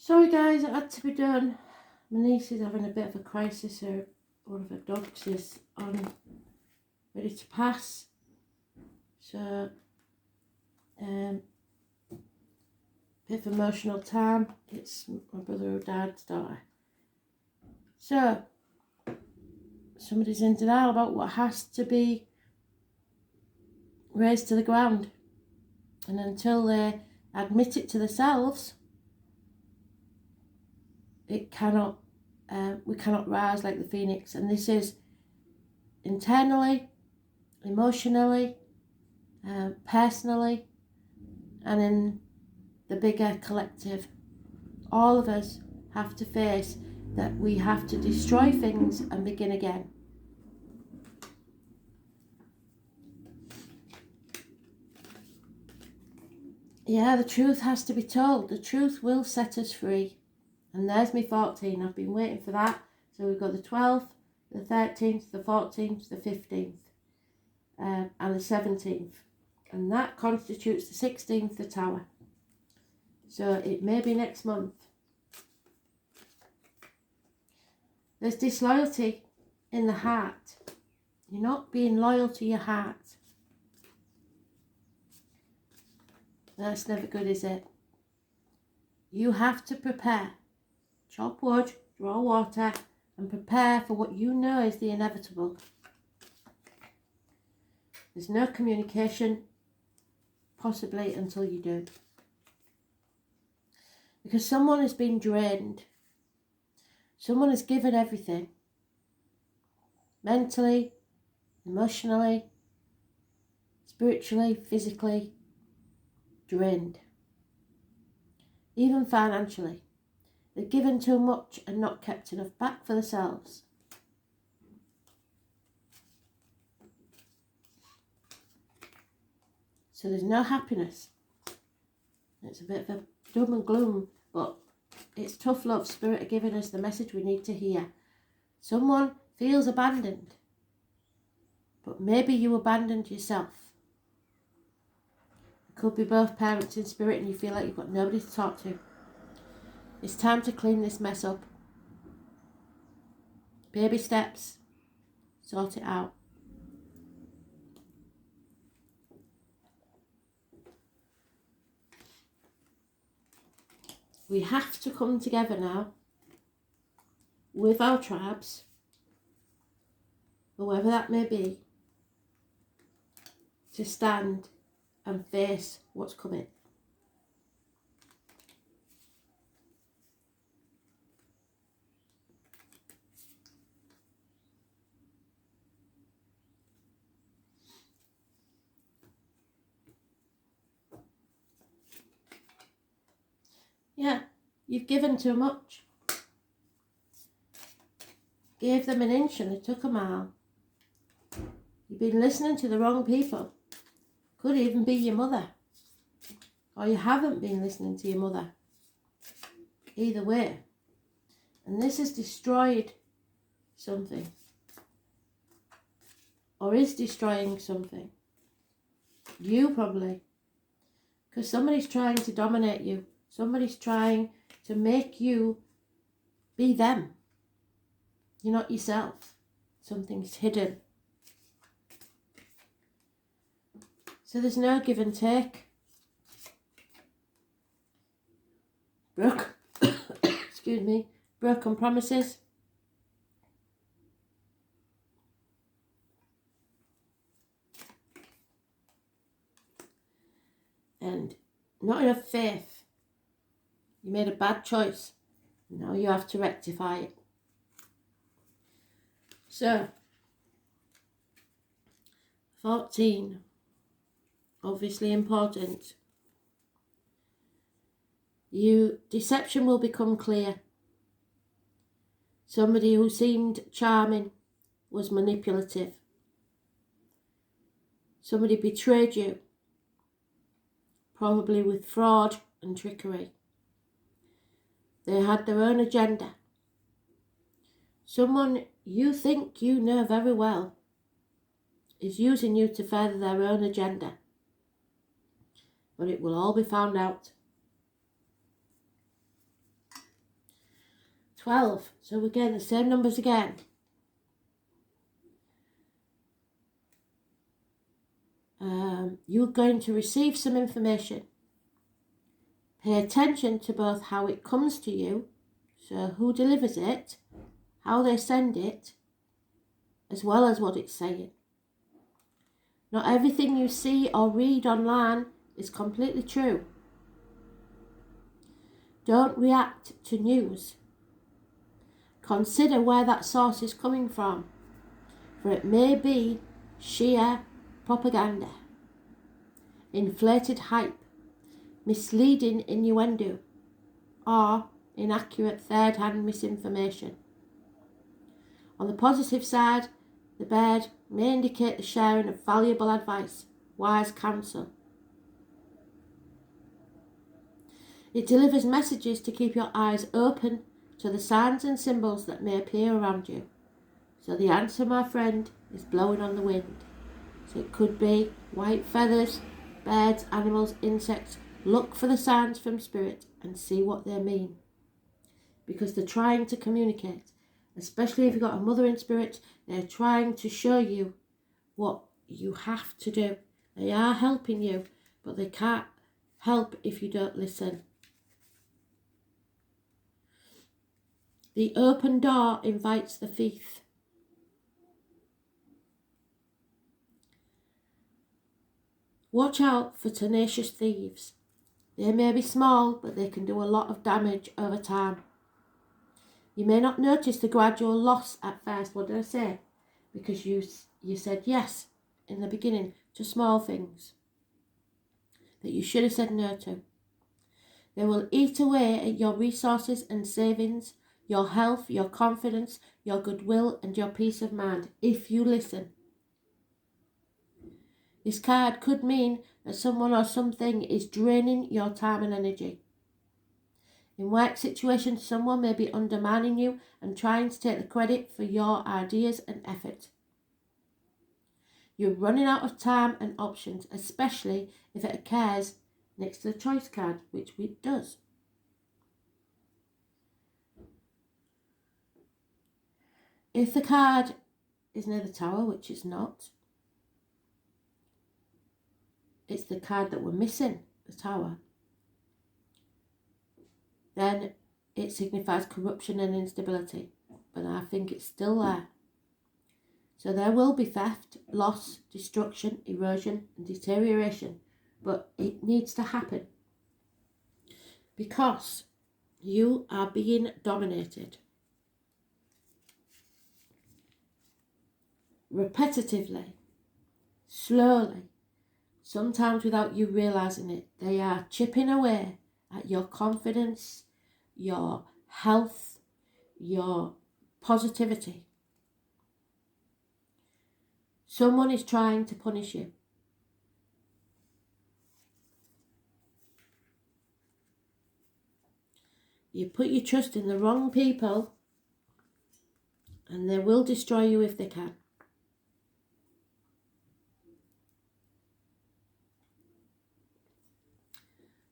Sorry guys, it had to be done. My niece is having a bit of a crisis. One of her dogs is ready to pass. So, bit of emotional time. It's my brother who died's daughter. So, somebody's in denial about what has to be raised to the ground. And until they admit it to themselves, we cannot rise like the phoenix. And this is internally, emotionally, personally, and in the bigger collective. All of us have to face that we have to destroy things and begin again. Yeah, the truth has to be told. The truth will set us free. And there's me 14. I've been waiting for that. So we've got the 12th, the 13th, the 14th, the 15th, and the 17th. And that constitutes the 16th, the Tower. So it may be next month. There's disloyalty in the heart. You're not being loyal to your heart. That's never good, is it? You have to prepare. Chop wood, draw water, and prepare for what you know is the inevitable. There's no communication, possibly, until you do. Because someone has been drained. Someone has given everything. Mentally, emotionally, spiritually, physically, drained. Even financially. They've given too much and not kept enough back for themselves. So there's no happiness. It's a bit of a doom and gloom, but it's tough love. Spirit are giving us the message we need to hear. Someone feels abandoned, but maybe you abandoned yourself. It could be both parents in spirit and you feel like you've got nobody to talk to. It's time to clean this mess up. Baby steps. Sort it out. We have to come together now with our tribes, whoever that may be, to stand and face what's coming. Yeah, you've given too much. Gave them an inch and they took a mile. You've been listening to the wrong people. Could even be your mother. Or you haven't been listening to your mother. Either way. And this has destroyed something. Or is destroying something. You probably. Because somebody's trying to dominate you. Somebody's trying to make you be them. You're not yourself. Something's hidden. So there's no give and take. Excuse me, broken promises. And not enough faith. You made a bad choice. Now you have to rectify it. So, 14. Obviously important. Deception will become clear. Somebody who seemed charming was manipulative. Somebody betrayed you, probably with fraud and trickery. They had their own agenda. Someone you think you know very well is using you to further their own agenda. But it will all be found out. 12. So we're getting the same numbers again. You're going to receive some information. Pay attention to both how it comes to you, so who delivers it, how they send it, as well as what it's saying. Not everything you see or read online is completely true. Don't react to news. Consider where that source is coming from, for it may be sheer propaganda, inflated hype, misleading innuendo, or inaccurate third-hand misinformation. On the positive side, the bird may indicate the sharing of valuable advice, wise counsel. It delivers messages to keep your eyes open to the signs and symbols that may appear around you. So the answer, my friend, is blowing on the wind. So it could be white feathers, birds, animals, insects. Look for the signs from spirit and see what they mean. Because they're trying to communicate. Especially if you've got a mother in spirit, they're trying to show you what you have to do. They are helping you, but they can't help if you don't listen. The open door invites the thief. Watch out for tenacious thieves. They may be small, but they can do a lot of damage over time. You may not notice the gradual loss at first. What did I say? Because you said yes in the beginning to small things that you should have said no to. They will eat away at your resources and savings, your health, your confidence, your goodwill, and your peace of mind if you listen. This card could mean that someone or something is draining your time and energy. In work situations, someone may be undermining you and trying to take the credit for your ideas and effort. You're running out of time and options, especially if it occurs next to the choice card, which it does. If the card is near the tower, which it's not, it's the card that we're missing, the tower, then it signifies corruption and instability. But I think it's still there. So there will be theft, loss, destruction, erosion, and deterioration. But it needs to happen because you are being dominated repetitively, slowly, sometimes without you realizing it. They are chipping away at your confidence, your health, your positivity. Someone is trying to punish you. You put your trust in the wrong people and they will destroy you if they can.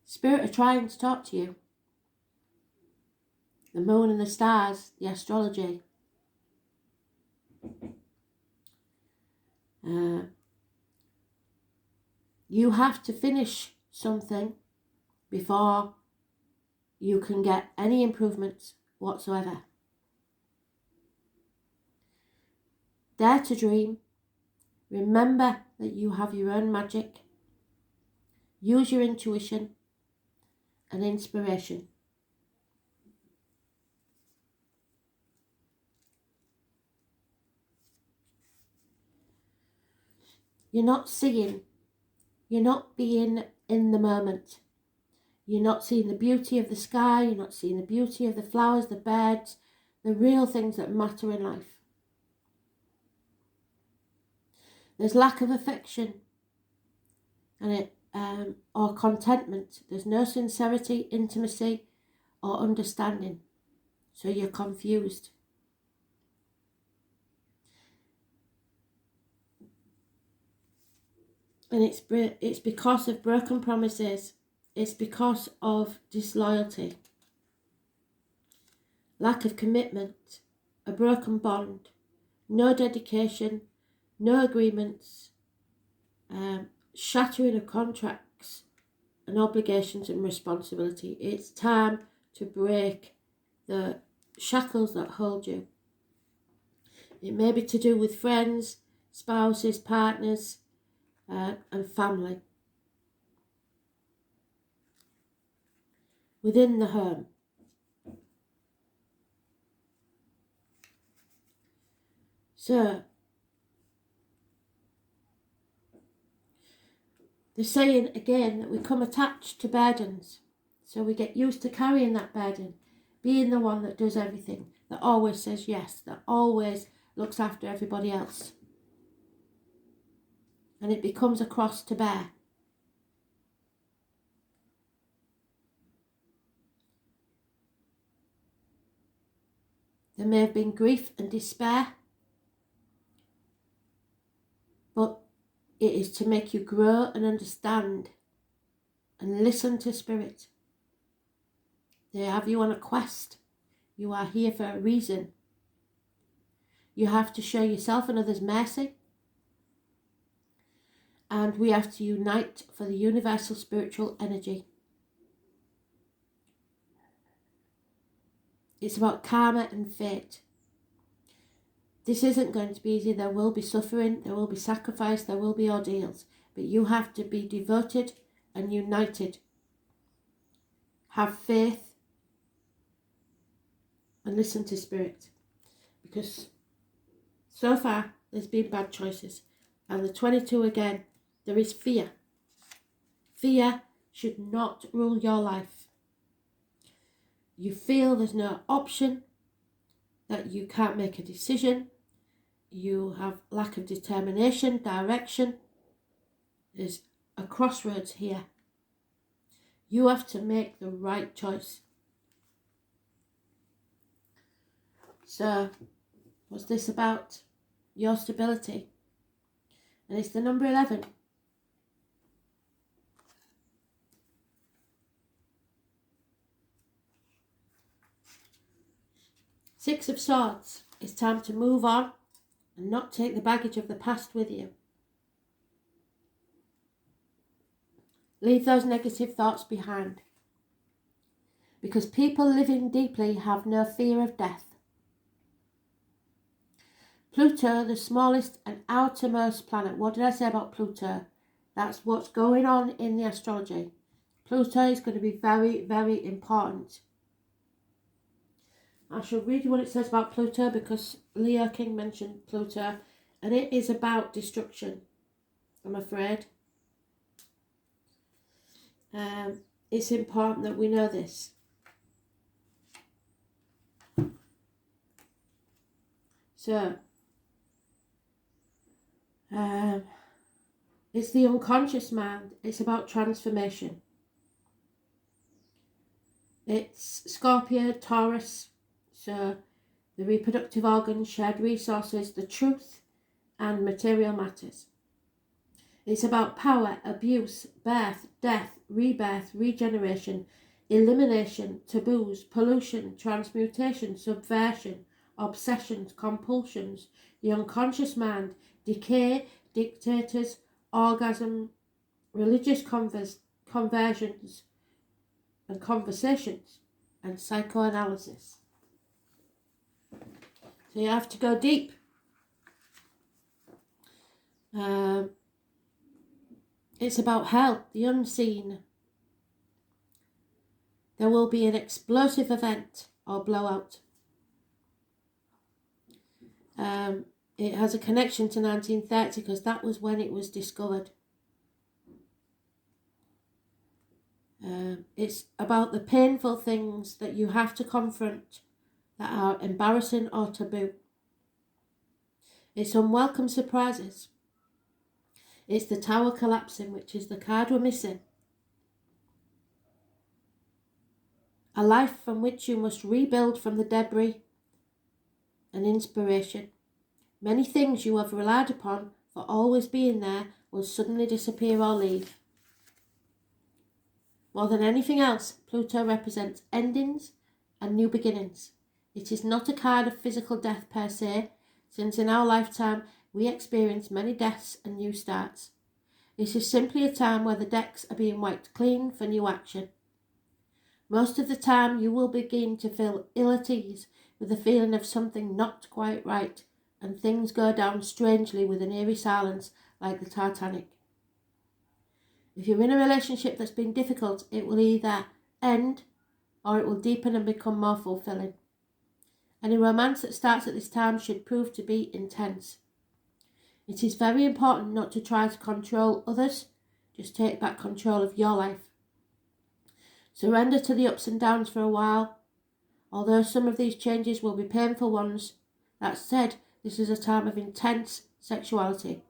Spirit are trying to talk to you. The moon and the stars, the astrology. You have to finish something before you can get any improvements whatsoever. Dare to dream. Remember that you have your own magic. Use your intuition and inspiration. You're not seeing. You're not being in the moment. You're not seeing the beauty of the sky. You're not seeing the beauty of the flowers, the birds, the real things that matter in life. There's lack of affection and or contentment. There's no sincerity, intimacy, or understanding. So you're confused. And it's because of broken promises. It's because of disloyalty. lack of commitment, a broken bond, no dedication, no agreements, shattering of contracts and obligations and responsibility. It's time to break the shackles that hold you. It may be to do with friends, spouses, partners, and family. Within the home. So, they're saying again that we come attached to burdens. So we get used to carrying that burden, being the one that does everything, that always says yes, that always looks after everybody else. And it becomes a cross to bear. There may have been grief and despair, but it is to make you grow and understand and listen to Spirit. They have you on a quest. You are here for a reason. You have to show yourself and others mercy. And we have to unite for the universal spiritual energy. It's about karma and fate. This isn't going to be easy. There will be suffering, there will be sacrifice, there will be ordeals. But you have to be devoted and united. Have faith and listen to Spirit. Because so far there's been bad choices. And the 22 again, there is fear. Fear should not rule your life. You feel there's no option, that you can't make a decision, you have lack of determination, direction. There's a crossroads here. You have to make the right choice. So, what's this about? Your stability. And it's the number 11. Six of Swords. It's time to move on and not take the baggage of the past with you. Leave those negative thoughts behind. Because people living deeply have no fear of death. Pluto, the smallest and outermost planet. What did I say about Pluto? That's what's going on in the astrology. Pluto is going to be very, very important. I shall read you what it says about Pluto because Leo King mentioned Pluto, and it is about destruction, I'm afraid. It's important that we know this. So, it's the unconscious mind. It's about transformation. It's Scorpio, Taurus, so the reproductive organs, shared resources, the truth, and material matters. It's about power, abuse, birth, death, rebirth, regeneration, elimination, taboos, pollution, transmutation, subversion, obsessions, compulsions, the unconscious mind, decay, dictators, orgasm, religious conversions and conversations, and psychoanalysis. So you have to go deep. It's about hell, the unseen. There will be an explosive event or blowout. It has a connection to 1930 because that was when it was discovered. It's about the painful things that you have to confront that are embarrassing or taboo. It's unwelcome surprises. It's the tower collapsing, which is the card we're missing. A life from which you must rebuild from the debris and inspiration. Many things you have relied upon for always being there will suddenly disappear or leave. More than anything else, Pluto represents endings and new beginnings. It is not a card of physical death per se, since in our lifetime we experience many deaths and new starts. It is simply a time where the decks are being wiped clean for new action. Most of the time you will begin to feel ill at ease with the feeling of something not quite right, and things go down strangely with an eerie silence like the Titanic. If you're in a relationship that's been difficult, it will either end or it will deepen and become more fulfilling. Any romance that starts at this time should prove to be intense. It is very important not to try to control others, just take back control of your life. Surrender to the ups and downs for a while. Although some of these changes will be painful ones, that said, this is a time of intense sexuality.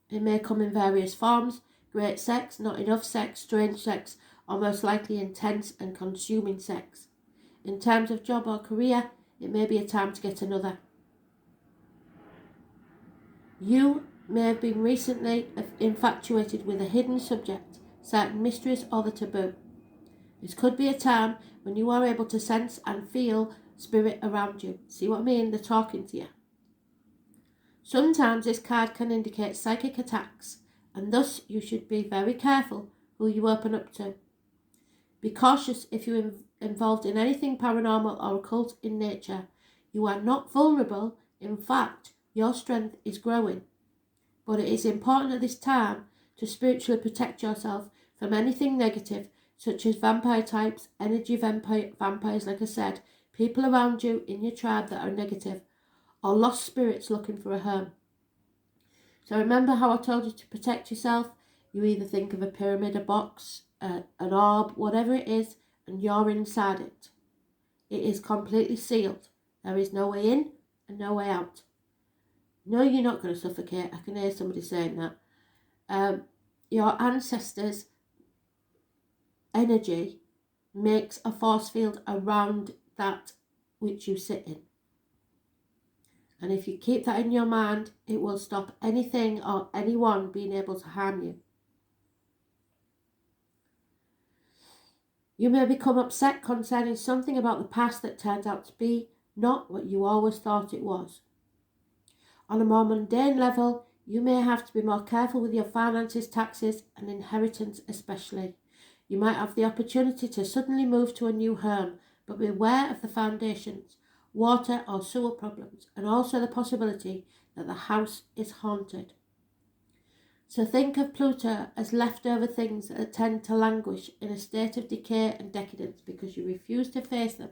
It may come in various forms: great sex, not enough sex, strange sex, or most likely intense and consuming sex. In terms of job or career, it may be a time to get another. You may have been recently infatuated with a hidden subject, certain mysteries, or the taboo. This could be a time when you are able to sense and feel spirit around you. See what I mean? They're talking to you. Sometimes this card can indicate psychic attacks, and thus you should be very careful who you open up to. Be cautious if you're involved in anything paranormal or occult in nature. You are not vulnerable. In fact, your strength is growing. But it is important at this time to spiritually protect yourself from anything negative, such as vampire types, energy vampires, like I said, people around you in your tribe that are negative, or lost spirits looking for a home. So remember how I told you to protect yourself? You either think of a pyramid, a box, an orb, whatever it is, and you're inside it. It is completely sealed. There is no way in and no way out. No, you're not going to suffocate. I can hear somebody saying that. Your ancestors' energy makes a force field around that which you sit in. And if you keep that in your mind, it will stop anything or anyone being able to harm you. You may become upset concerning something about the past that turns out to be not what you always thought it was. On a more mundane level, you may have to be more careful with your finances, taxes, and inheritance especially. You might have the opportunity to suddenly move to a new home, but beware of the foundations, water or sewer problems, and also the possibility that the house is haunted. So think of Pluto as leftover things that tend to languish in a state of decay and decadence because you refuse to face them.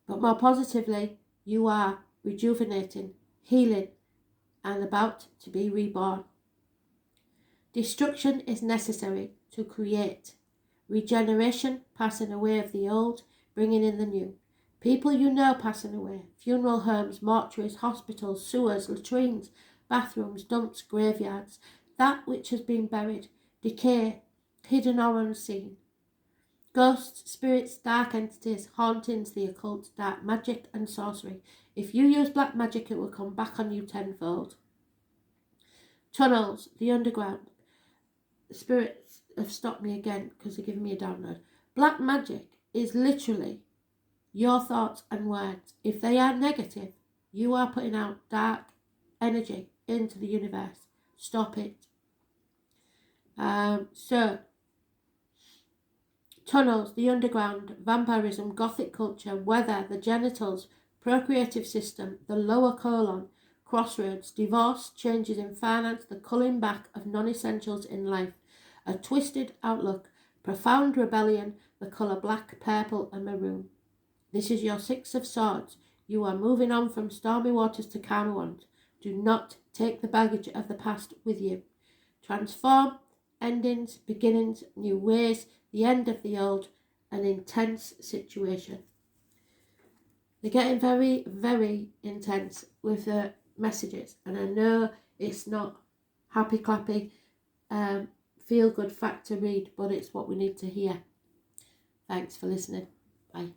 But more positively, you are rejuvenating, healing, and about to be reborn. Destruction is necessary to create. Regeneration, passing away of the old, bringing in the new. People you know passing away. Funeral homes, mortuaries, hospitals, sewers, latrines, bathrooms, dumps, graveyards. That which has been buried, decay, hidden or unseen. Ghosts, spirits, dark entities, hauntings, the occult, dark magic and sorcery. If you use black magic, it will come back on you tenfold. Tunnels, the underground. The spirits have stopped me again because they're giving me a download. Black magic is literally your thoughts and words. If they are negative, you are putting out dark energy into the universe. Stop it. Tunnels, the underground, vampirism, gothic culture, weather, the genitals, procreative system, the lower colon, crossroads, divorce, changes in finance, the culling back of non-essentials in life, a twisted outlook, profound rebellion, the colour black, purple and maroon. This is your Six of Swords. You are moving on from stormy waters to calmer ones. Do not take the baggage of the past with you. Transform, endings, beginnings, new ways, the end of the old, an intense situation. They're getting very, very intense with the messages, and I know it's not happy clappy, feel good fact to read, but it's what we need to hear. Thanks for listening. Bye.